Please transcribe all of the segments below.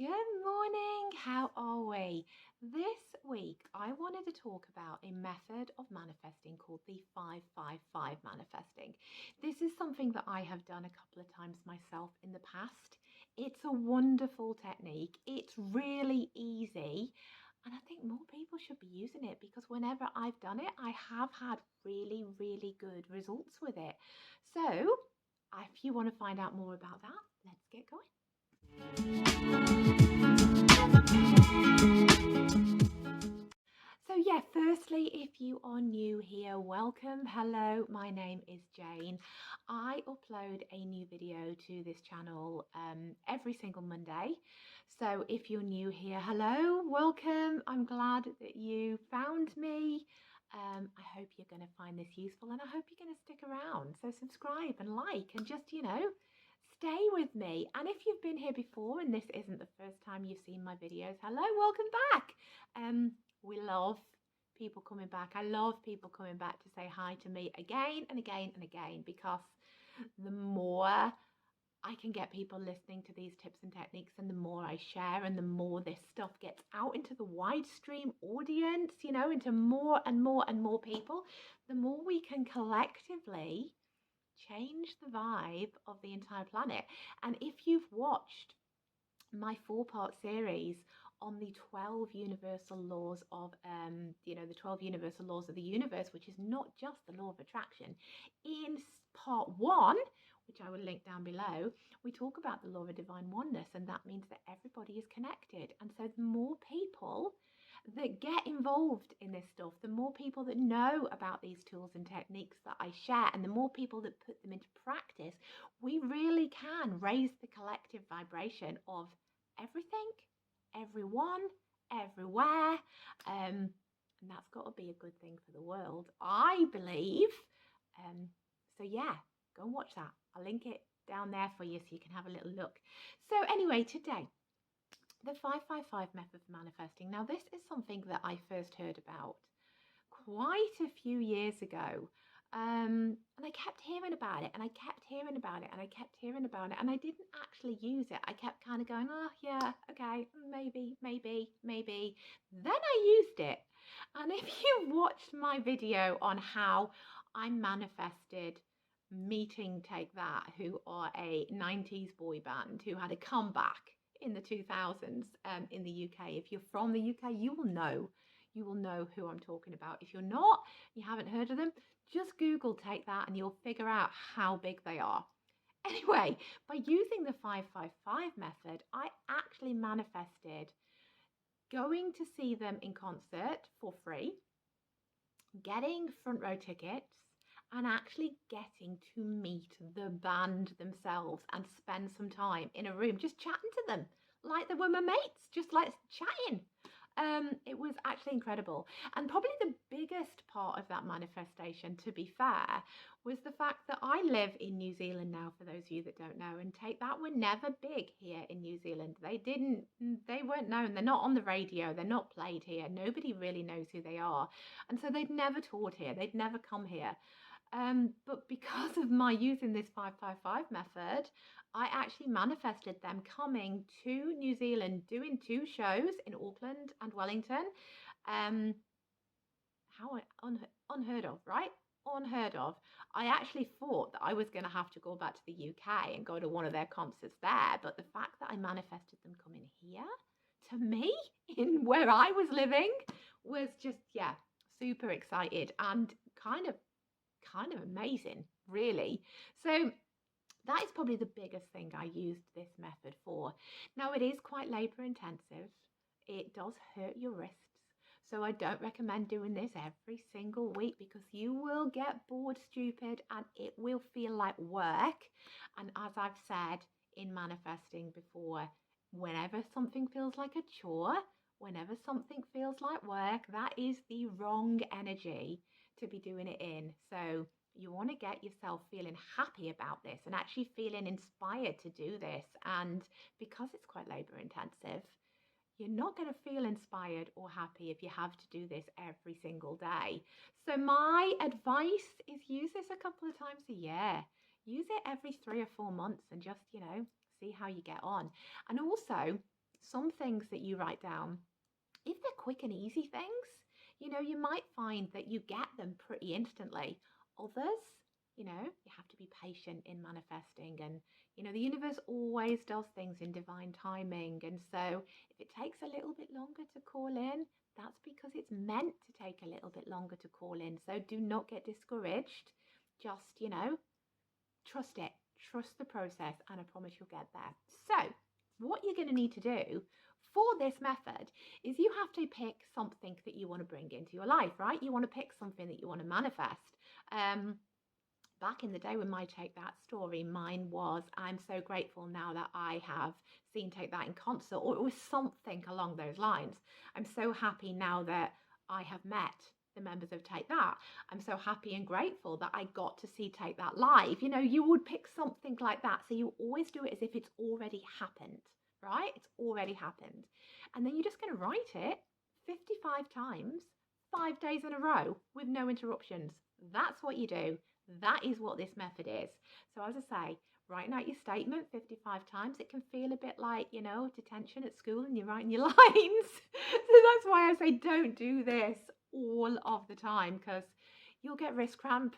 Good morning. How are we? This week, I wanted to talk about a method of manifesting called the 555 manifesting. This is something that I have done a couple of times myself in the past. It's a wonderful technique. It's really easy. And I think more people should be using it because whenever I've done it, I have had really, really good results with it. So, if you want to find out more about that, let's get going. So, yeah, firstly, if you are new here, welcome. Hello, my name is Jane. I upload a new video to this channel every single Monday. So, if you're new here, hello, welcome. I'm glad that you found me. I hope you're going to find this useful and I hope you're going to stick around. So, subscribe and like and just, stay with me. And if you've been here before and this isn't the first time you've seen my videos, hello, welcome back. We love people coming back. I love people coming back to say hi to me again and again and again, because the more I can get people listening to these tips and techniques and the more I share and the more this stuff gets out into the wide stream audience, into more and more and more people, the more we can collectively change the vibe of the entire planet. And if you've watched my 4-part series on the 12 universal laws of the 12 universal laws of the universe, which is not just the law of attraction, in part 1, which I will link down below, we talk about the law of divine oneness, and that means that everybody is connected. And so the more people that get involved in this stuff, the more people that know about these tools and techniques that I share, and the more people that put them into practice, we really can raise the collective vibration of everything, everyone, everywhere. And that's got to be a good thing for the world, I believe. So yeah, go and watch that. I'll link it down there for you so you can have a little look. So anyway, today, the 555 method for manifesting. Now, this is something that I first heard about quite a few years ago. And I kept hearing about it, and I kept hearing about it, and I kept hearing about it, and I didn't actually use it. I kept kind of going, oh, yeah, okay, maybe. Then I used it. And if you watched my video on how I manifested meeting Take That, who are a 90s boy band who had a comeback in the 2000s in the UK. If you're from the UK, you will know who I'm talking about. If you're not, you haven't heard of them, just Google Take That and you'll figure out how big they are. Anyway, by using the 555 method, I actually manifested going to see them in concert for free, getting front row tickets, and actually getting to meet the band themselves and spend some time in a room just chatting to them like they were my mates, just like chatting. It was actually incredible. And probably the biggest part of that manifestation, to be fair, was the fact that I live in New Zealand now, for those of you that don't know, and Take That were never big here in New Zealand. They weren't known. They're not on the radio. They're not played here. Nobody really knows who they are. And so they'd never toured here. They'd never come here. But because of my using this 555 method, I actually manifested them coming to New Zealand, doing 2 shows in Auckland and Wellington. How unheard of, right? Unheard of. I actually thought that I was going to have to go back to the UK and go to one of their concerts there, but the fact that I manifested them coming here to me in where I was living was just, yeah, super excited and kind of amazing, really. So that is probably the biggest thing I used this method for. Now, it is quite labor intensive. It does hurt your wrists. So I don't recommend doing this every single week because you will get bored stupid and it will feel like work. And as I've said in manifesting before, whenever something feels like a chore, whenever something feels like work, that is the wrong energy to be doing it in. So you want to get yourself feeling happy about this and actually feeling inspired to do this. And because it's quite labor intensive, you're not going to feel inspired or happy if you have to do this every single day. So my advice is use this a couple of times a year. Use it every 3 or 4 months and just, see how you get on. And also, some things that you write down, if they're quick and easy things, you might find that you get them pretty instantly. Others, you have to be patient in manifesting. And, the universe always does things in divine timing. And so if it takes a little bit longer to call in, that's because it's meant to take a little bit longer to call in. So do not get discouraged. Just, trust it, trust the process, and I promise you'll get there. So what you're going to need to do for this method is you have to pick something that you want to bring into your life, right? You want to pick something that you want to manifest. Back in the day when my Take That story, mine was, I'm so grateful now that I have seen Take That in concert, or it was something along those lines. I'm so happy now that I have met the members of Take That. I'm so happy and grateful that I got to see Take That live. You would pick something like that. So you always do it as if it's already happened, right? It's already happened. And then you're just going to write it 55 times, 5 days in a row with no interruptions. That's what you do. That is what this method is. So as I say, writing out your statement 55 times, it can feel a bit like, detention at school and you're writing your lines. So that's why I say don't do this all of the time, because you'll get wrist cramp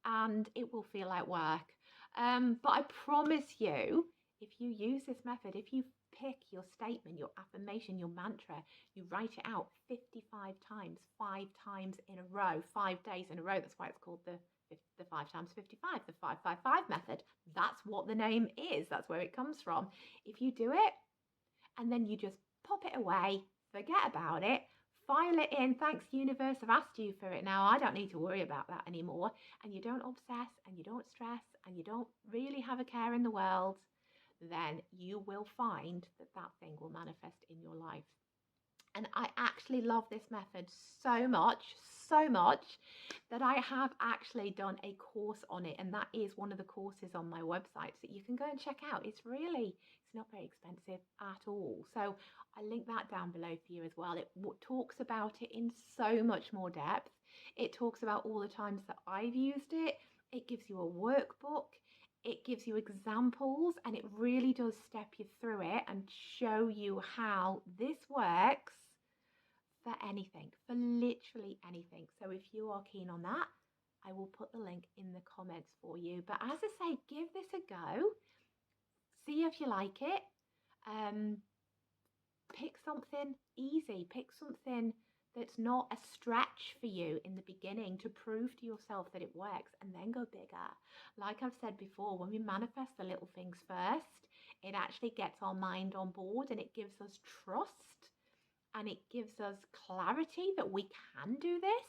and it will feel like work. But I promise you, if you use this method, if you pick your statement, your affirmation, your mantra, you write it out 55 times, 5 times in a row, 5 days in a row. That's why it's called the 5 times 55, the 555 method. That's what the name is. That's where it comes from. If you do it and then you just pop it away, forget about it, file it in, thanks universe, I've asked you for it now, I don't need to worry about that anymore, and you don't obsess and you don't stress and you don't really have a care in the world, then you will find that thing will manifest in your life. And I actually love this method so much that I have actually done a course on it. And that is one of the courses on my website that you can go and check out. It's not very expensive at all. So I link that down below for you as well. It talks about it in so much more depth. It talks about all the times that I've used it. It gives you a workbook. It gives you examples, and it really does step you through it and show you how this works for anything, for literally anything. So if you are keen on that, I will put the link in the comments for you. But as I say, give this a go. See if you like it. Pick something easy. Pick something that's not a stretch for you in the beginning to prove to yourself that it works, and then go bigger. Like I've said before, when we manifest the little things first, it actually gets our mind on board, and it gives us trust, and it gives us clarity that we can do this.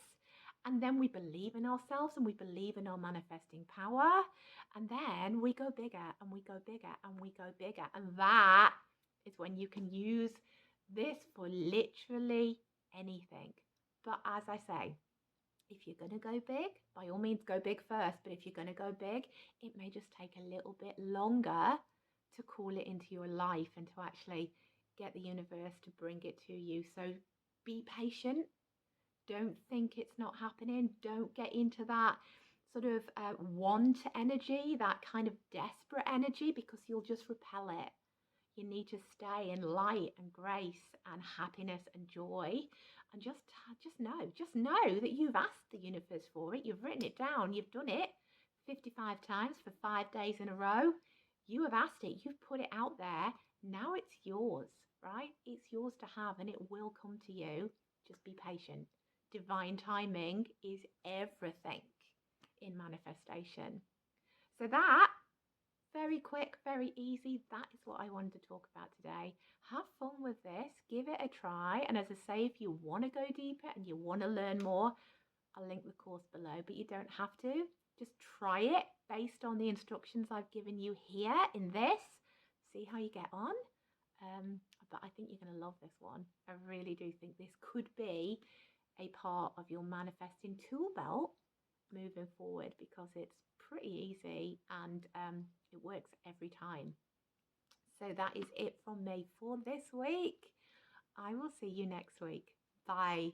And then we believe in ourselves and we believe in our manifesting power. And then we go bigger and we go bigger and we go bigger. And that is when you can use this for literally anything. But as I say, if you're going to go big, by all means go big first. But if you're going to go big, it may just take a little bit longer to call it into your life and to actually get the universe to bring it to you. So be patient. Don't think it's not happening. Don't get into that sort of want energy, that kind of desperate energy, because you'll just repel it. You need to stay in light and grace and happiness and joy, and just know that you've asked the universe for it. You've written it down. You've done it 55 times for 5 days in a row. You have asked it. You've put it out there. Now it's yours, right? It's yours to have, and it will come to you. Just be patient. Divine timing is everything in manifestation. So that, very quick, very easy, that is what I wanted to talk about today. Have fun with this. Give it a try. And as I say, if you want to go deeper and you want to learn more, I'll link the course below, but you don't have to. Just try it based on the instructions I've given you here in this. See how you get on. But I think you're going to love this one. I really do think this could be a part of your manifesting tool belt moving forward, because it's pretty easy and it works every time. So that is it from me for this week. I will see you next week. Bye.